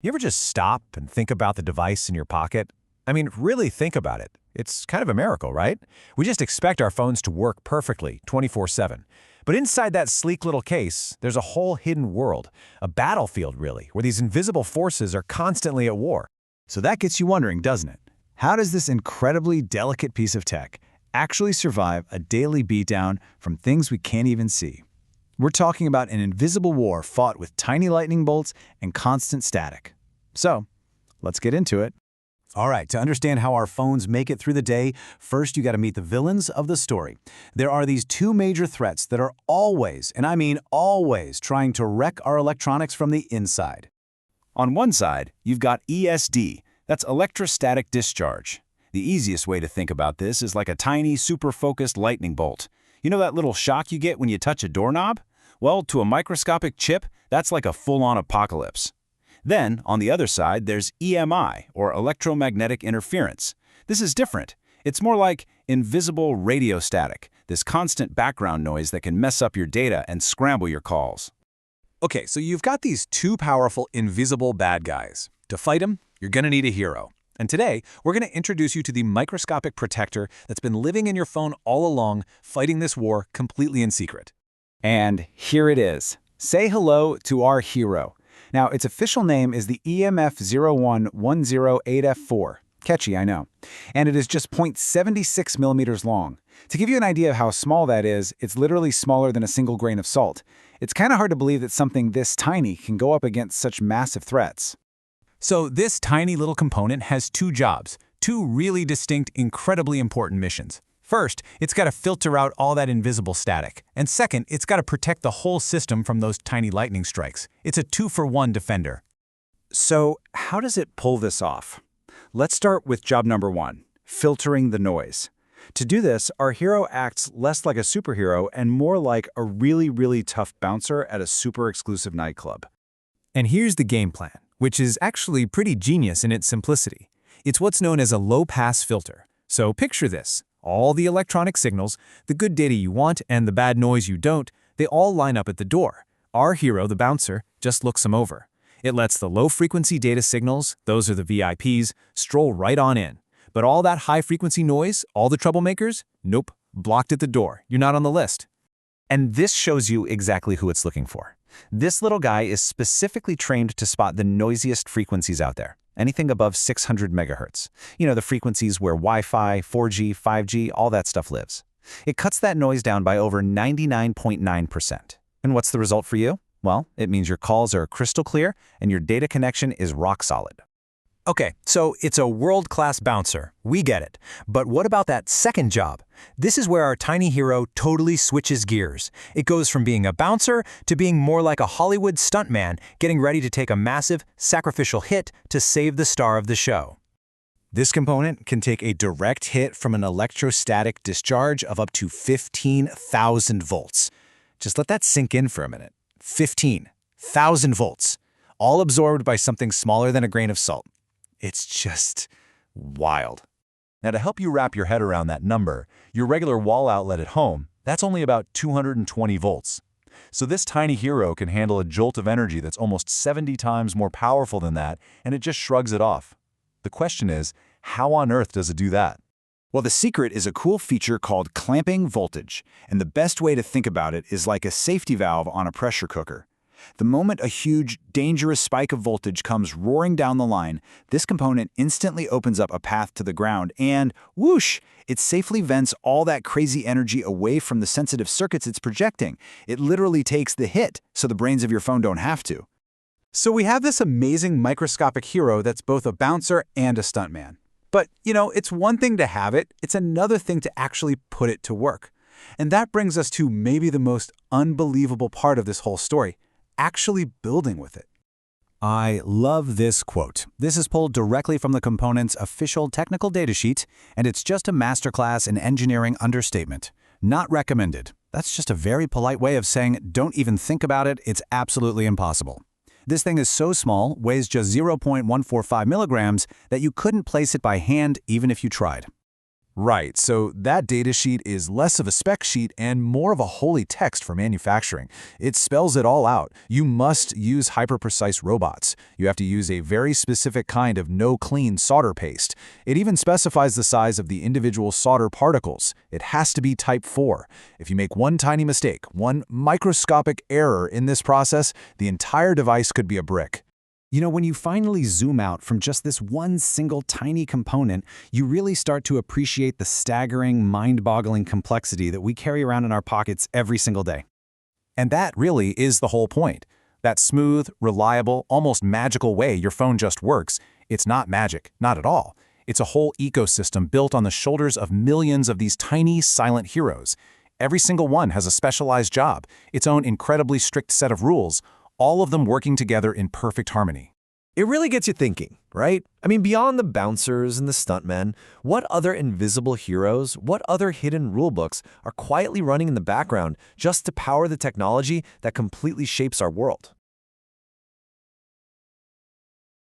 You ever just stop and think about the device in your pocket? I mean, really think about it. It's kind of a miracle, right? We just expect our phones to work perfectly, 24/7. But inside that sleek little case, there's a whole hidden world, a battlefield really, where these invisible forces are constantly at war. So that gets you wondering, doesn't it? How does this incredibly delicate piece of tech actually survive a daily beatdown from things we can't even see? We're talking about an invisible war fought with tiny lightning bolts and constant static. So, let's get into it. All right, to understand how our phones make it through the day, first you got to meet the villains of the story. There are these two major threats that are always, and I mean always, trying to wreck our electronics from the inside. On one side, you've got ESD, that's electrostatic discharge. The easiest way to think about this is like a tiny, super-focused lightning bolt. You know that little shock you get when you touch a doorknob? Well, to a microscopic chip, that's like a full-on apocalypse. Then, on the other side, there's EMI, or electromagnetic interference. This is different. It's more like invisible radiostatic, this constant background noise that can mess up your data and scramble your calls. Okay, so you've got these two powerful invisible bad guys. To fight them, you're gonna need a hero. And today, we're gonna introduce you to the microscopic protector that's been living in your phone all along, fighting this war completely in secret. And here it is. Say hello to our hero. Now, its official name is the EMF01108F4. Catchy, I know. And it is just 0.76 millimeters long. To give you an idea of how small that is, it's literally smaller than a single grain of salt. It's kind of hard to believe that something this tiny can go up against such massive threats. So this tiny little component has two jobs, two really distinct, incredibly important missions. First, it's got to filter out all that invisible static. And second, it's got to protect the whole system from those tiny lightning strikes. It's a 2-for-1 defender. So, how does it pull this off? Let's start with job number one, filtering the noise. To do this, our hero acts less like a superhero and more like a really, really tough bouncer at a super exclusive nightclub. And here's the game plan, which is actually pretty genius in its simplicity. It's what's known as a low-pass filter. So picture this. All the electronic signals, the good data you want and the bad noise you don't, they all line up at the door. Our hero, the bouncer, just looks them over. It lets the low-frequency data signals, those are the VIPs, stroll right on in. But all that high-frequency noise, all the troublemakers, nope, blocked at the door. You're not on the list. And this shows you exactly who it's looking for. This little guy is specifically trained to spot the noisiest frequencies out there. Anything above 600 megahertz. You know, the frequencies where Wi-Fi, 4G, 5G, all that stuff lives. It cuts that noise down by over 99.9%. And what's the result for you? Well, it means your calls are crystal clear and your data connection is rock solid. Okay, so it's a world-class bouncer. We get it. But what about that second job? This is where our tiny hero totally switches gears. It goes from being a bouncer to being more like a Hollywood stuntman, getting ready to take a massive, sacrificial hit to save the star of the show. This component can take a direct hit from an electrostatic discharge of up to 15,000 volts. Just let that sink in for a minute. 15,000 volts, all absorbed by something smaller than a grain of salt. It's just wild. Now, to help you wrap your head around that number, your regular wall outlet at home, that's only about 220 volts. So this tiny hero can handle a jolt of energy that's almost 70 times more powerful than that, and it just shrugs it off. The question is, how on earth does it do that? Well, the secret is a cool feature called clamping voltage, and the best way to think about it is like a safety valve on a pressure cooker. The moment a huge, dangerous spike of voltage comes roaring down the line, this component instantly opens up a path to the ground and, whoosh, it safely vents all that crazy energy away from the sensitive circuits it's projecting. It literally takes the hit, so the brains of your phone don't have to. So we have this amazing microscopic hero that's both a bouncer and a stuntman. But, you know, it's one thing to have it, it's another thing to actually put it to work. And that brings us to maybe the most unbelievable part of this whole story. Actually building with it. I love this quote. This is pulled directly from the component's official technical datasheet, and it's just a masterclass in engineering understatement. Not recommended. That's just a very polite way of saying don't even think about it, it's absolutely impossible. This thing is so small, weighs just 0.145 milligrams, that you couldn't place it by hand even if you tried. Right, so that datasheet is less of a spec sheet and more of a holy text for manufacturing. It spells it all out. You must use hyper-precise robots. You have to use a very specific kind of no-clean solder paste. It even specifies the size of the individual solder particles. It has to be type 4. If you make one tiny mistake, one microscopic error in this process, the entire device could be a brick. You know, when you finally zoom out from just this one single tiny component, you really start to appreciate the staggering, mind-boggling complexity that we carry around in our pockets every single day. And that really is the whole point. That smooth, reliable, almost magical way your phone just works, it's not magic, not at all. It's a whole ecosystem built on the shoulders of millions of these tiny, silent heroes. Every single one has a specialized job, its own incredibly strict set of rules, all of them working together in perfect harmony. It really gets you thinking, right? I mean, beyond the bouncers and the stuntmen, what other invisible heroes, what other hidden rulebooks are quietly running in the background just to power the technology that completely shapes our world?